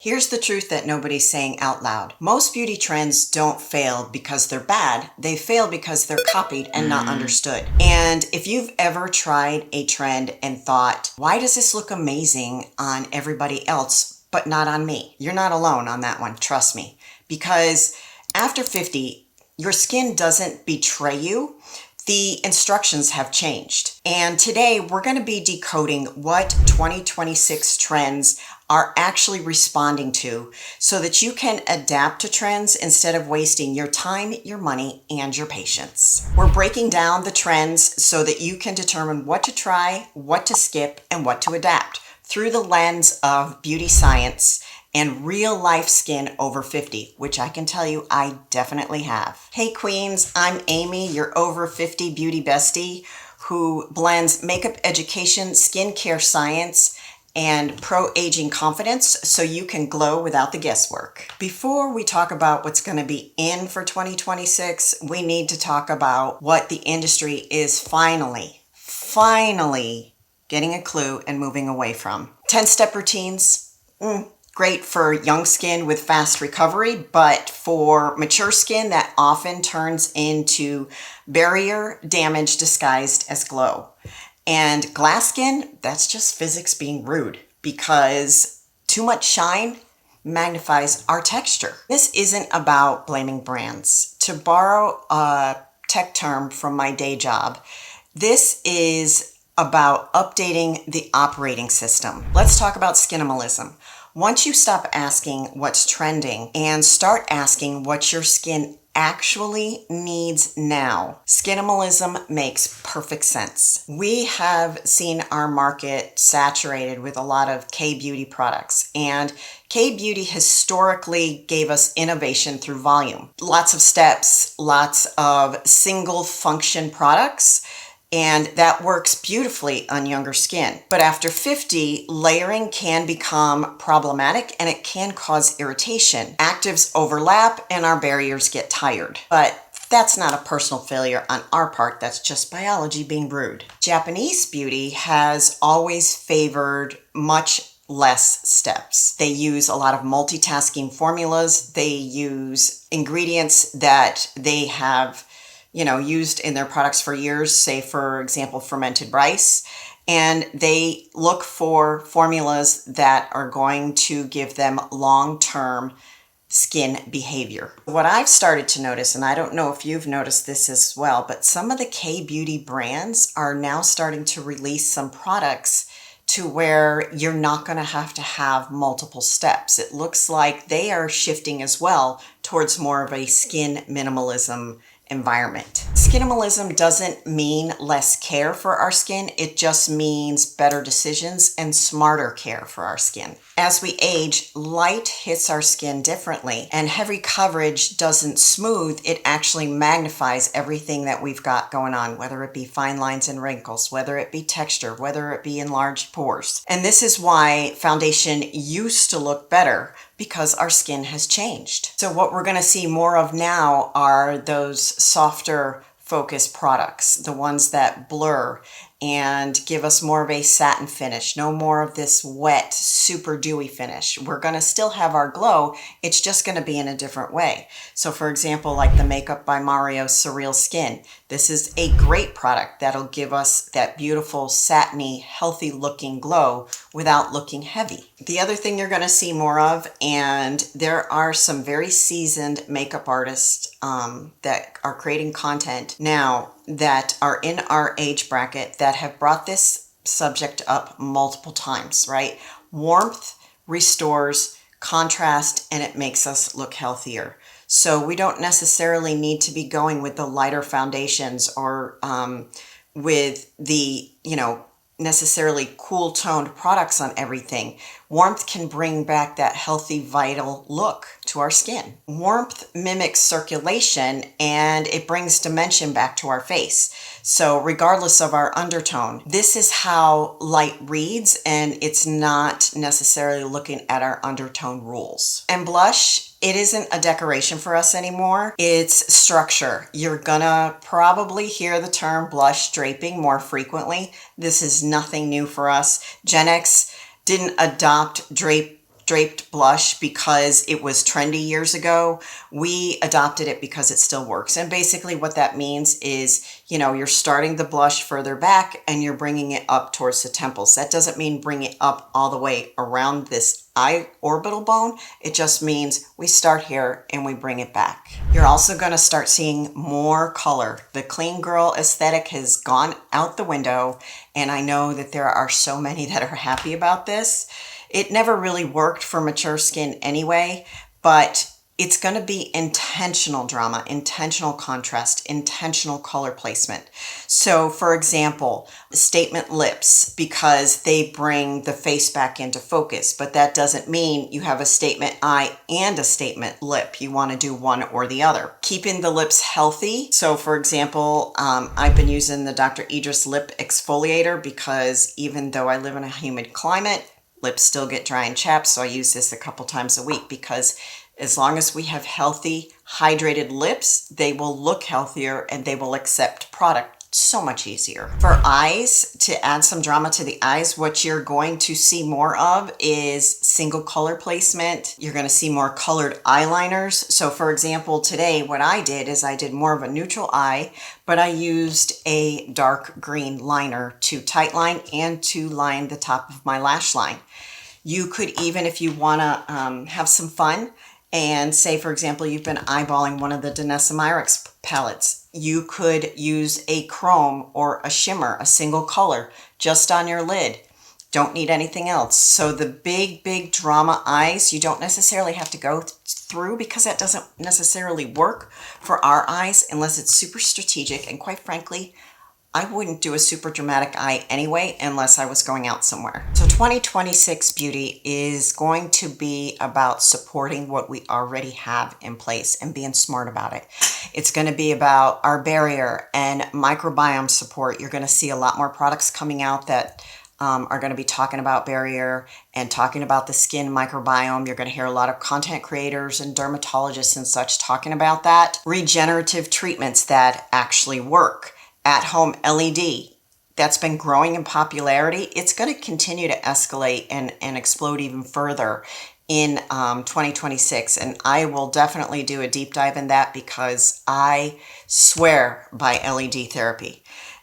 Here's the truth that nobody's saying out loud. Most beauty trends don't fail because they're bad. They fail because they're copied and not understood. And if you've ever tried a trend and thought, why does this look amazing on everybody else, but not on me? You're not alone on that one, trust me. Because after 50, your skin doesn't betray you. The instructions have changed. And today we're going to be decoding what 2026 trends are actually responding to so that you can adapt to trends instead of wasting your time, your money, and your patience. We're breaking down the trends so that you can determine what to try, what to skip, and what to adapt through the lens of beauty science and real life skin over 50, which I can tell you I definitely have. Hey queens, I'm Amy, your over 50 beauty bestie who blends makeup education, skincare science, and pro-aging confidence so you can glow without the guesswork. Before we talk about what's going to be in for 2026, we need to talk about what the industry is finally getting a clue and moving away from. 10-step routines, great for young skin with fast recovery, but for mature skin that often turns into barrier damage disguised as glow. And glass skin, that's just physics being rude because too much shine magnifies our texture. This isn't about blaming brands. To borrow a tech term from my day job, this is about updating the operating system. Let's talk about Skinimalism. Once you stop asking what's trending and start asking what your skin actually needs now, Skinimalism makes perfect sense. We have seen our market saturated with a lot of K-beauty products, and K-beauty historically gave us innovation through volume. Lots of steps, lots of single function products, and that works beautifully on younger skin. But after 50, layering can become problematic and it can cause irritation. Actives overlap and our barriers get tired. But that's not a personal failure on our part, that's just biology being rude. Japanese beauty has always favored much less steps. They use a lot of multitasking formulas. They use ingredients that they have used in their products for years, say for example, fermented rice, and they look for formulas that are going to give them long-term skin behavior. What I've started to notice, and I don't know if you've noticed this as well, but some of the K-beauty brands are now starting to release some products to where you're not going to have multiple steps. It looks like they are shifting as well towards more of a skin minimalism environment. Skinimalism doesn't mean less care for our skin, it just means better decisions and smarter care for our skin. As we age, light hits our skin differently, and heavy coverage doesn't smooth, it actually magnifies everything that we've got going on, whether it be fine lines and wrinkles, whether it be texture, whether it be enlarged pores. And this is why foundation used to look better, because our skin has changed. So what we're going to see more of now are those softer focused products, the ones that blur and give us more of a satin finish, no more of this wet, super dewy finish. We're going to still have our glow, it's just going to be in a different way. So for example, like the Makeup by Mario Surreal Skin, this is a great product that'll give us that beautiful, satiny, healthy looking glow without looking heavy. The other thing you're going to see more of, and there are some very seasoned makeup artists that are creating content now that are in our age bracket that have brought this subject up multiple times, right? Warmth restores contrast and it makes us look healthier. So we don't necessarily need to be going with the lighter foundations or with the, necessarily cool toned products on everything. Warmth can bring back that healthy, vital look to our skin. Warmth mimics circulation and it brings dimension back to our face. So regardless of our undertone, this is how light reads, and it's not necessarily looking at our undertone rules. And blush, it isn't a decoration for us anymore. It's structure. You're gonna probably hear the term blush draping more frequently. This is nothing new for us. Gen X didn't adopt draped blush because it was trendy years ago. We adopted it because it still works. And basically what that means is, you're starting the blush further back and you're bringing it up towards the temples. That doesn't mean bring it up all the way around this eye orbital bone. It just means we start here and we bring it back. You're also going to start seeing more color. The clean girl aesthetic has gone out the window, and I know that there are so many that are happy about this. It never really worked for mature skin anyway, but it's going to be intentional drama, intentional contrast, intentional color placement. So for example, statement lips, because they bring the face back into focus, but that doesn't mean you have a statement eye and a statement lip. You want to do one or the other. Keeping the lips healthy. So for example, I've been using the Dr. Idris lip exfoliator because even though I live in a humid climate, lips still get dry and chapped. So I use this a couple times a week because as long as we have healthy, hydrated lips, they will look healthier and they will accept product so much easier. For eyes, to add some drama to the eyes, what you're going to see more of is single color placement. You're going to see more colored eyeliners. So for example, today what I did is I did more of a neutral eye, but I used a dark green liner to tight line and to line the top of my lash line. You could even, if you want to have some fun, and say, for example, you've been eyeballing one of the Danessa Myricks palettes, you could use a chrome or a shimmer, a single color, just on your lid. Don't need anything else. So the big drama eyes, you don't necessarily have to go through because that doesn't necessarily work for our eyes unless it's super strategic. And quite frankly, I wouldn't do a super dramatic eye anyway unless I was going out somewhere. So 2026 beauty is going to be about supporting what we already have in place and being smart about it. It's going to be about our barrier and microbiome support. You're going to see a lot more products coming out that are going to be talking about barrier and talking about the skin microbiome. You're going to hear a lot of content creators and dermatologists and such talking about that. Regenerative treatments that actually work. At-home LED, that's been growing in popularity. It's going to continue to escalate and explode even further in 2026. And I will definitely do a deep dive in that because I swear by LED therapy.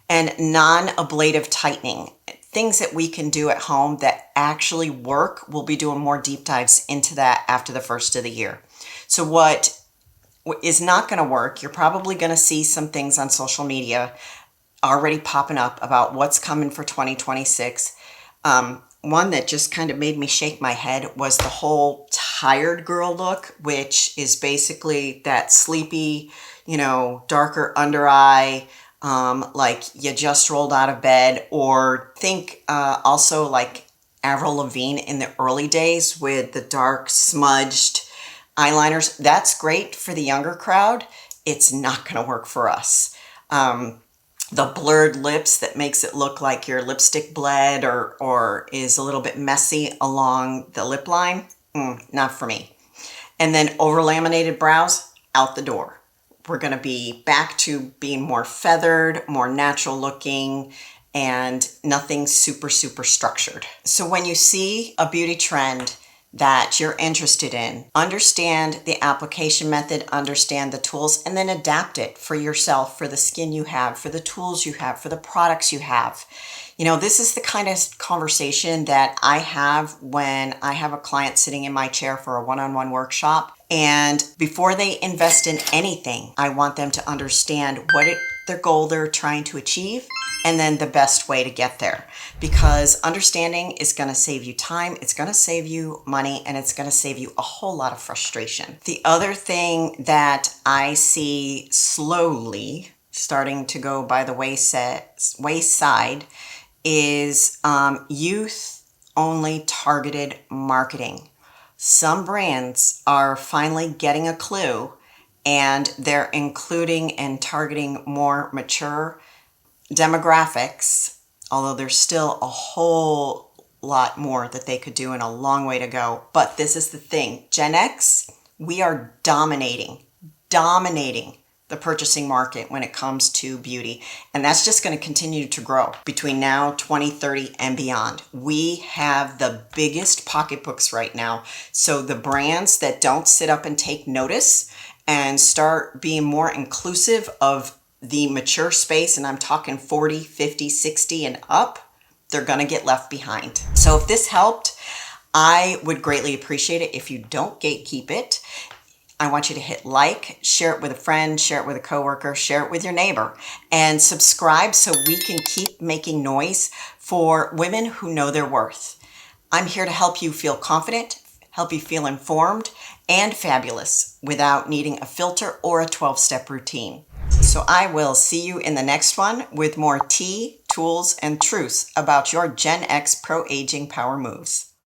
And non-ablative tightening, things that we can do at home that actually work. We'll be doing more deep dives into that after the first of the year. So what is not going to work, you're probably going to see some things on social media already popping up about what's coming for 2026. One that just kind of made me shake my head was the whole tired girl look, which is basically that sleepy, darker under eye, like you just rolled out of bed, or think also like Avril Lavigne in the early days with the dark smudged eyeliners. That's great for the younger crowd. It's not going to work for us. The blurred lips that makes it look like your lipstick bled or is a little bit messy along the lip line, not for me. And then over laminated brows, out the door. We're going to be back to being more feathered, more natural looking, and nothing super structured. So when you see a beauty trend that you're interested in, understand the application method, understand the tools, and then adapt it for yourself, for the skin you have, for the tools you have, for the products you have. This is the kind of conversation that I have when I have a client sitting in my chair for a one-on-one workshop. And before they invest in anything, I want them to understand their goal they're trying to achieve, and then the best way to get there. Because understanding is going to save you time, it's going to save you money, and it's going to save you a whole lot of frustration. The other thing that I see slowly starting to go by the wayside is youth-only targeted marketing. Some brands are finally getting a clue, and they're including and targeting more mature demographics, although there's still a whole lot more that they could do and a long way to go. But this is the thing, Gen X, we are dominating the purchasing market when it comes to beauty. And that's just going to continue to grow between now, 2030, and beyond. We have the biggest pocketbooks right now. So the brands that don't sit up and take notice and start being more inclusive of the mature space, and I'm talking 40, 50, 60 and up, they're going to get left behind. So if this helped, I would greatly appreciate it. If you don't gatekeep it, I want you to hit like, share it with a friend, share it with a coworker, share it with your neighbor, and subscribe so we can keep making noise for women who know their worth. I'm here to help you feel confident, help you feel informed and fabulous without needing a filter or a 12-step routine. So I will see you in the next one with more tea, tools, and truths about your Gen X pro-aging power moves.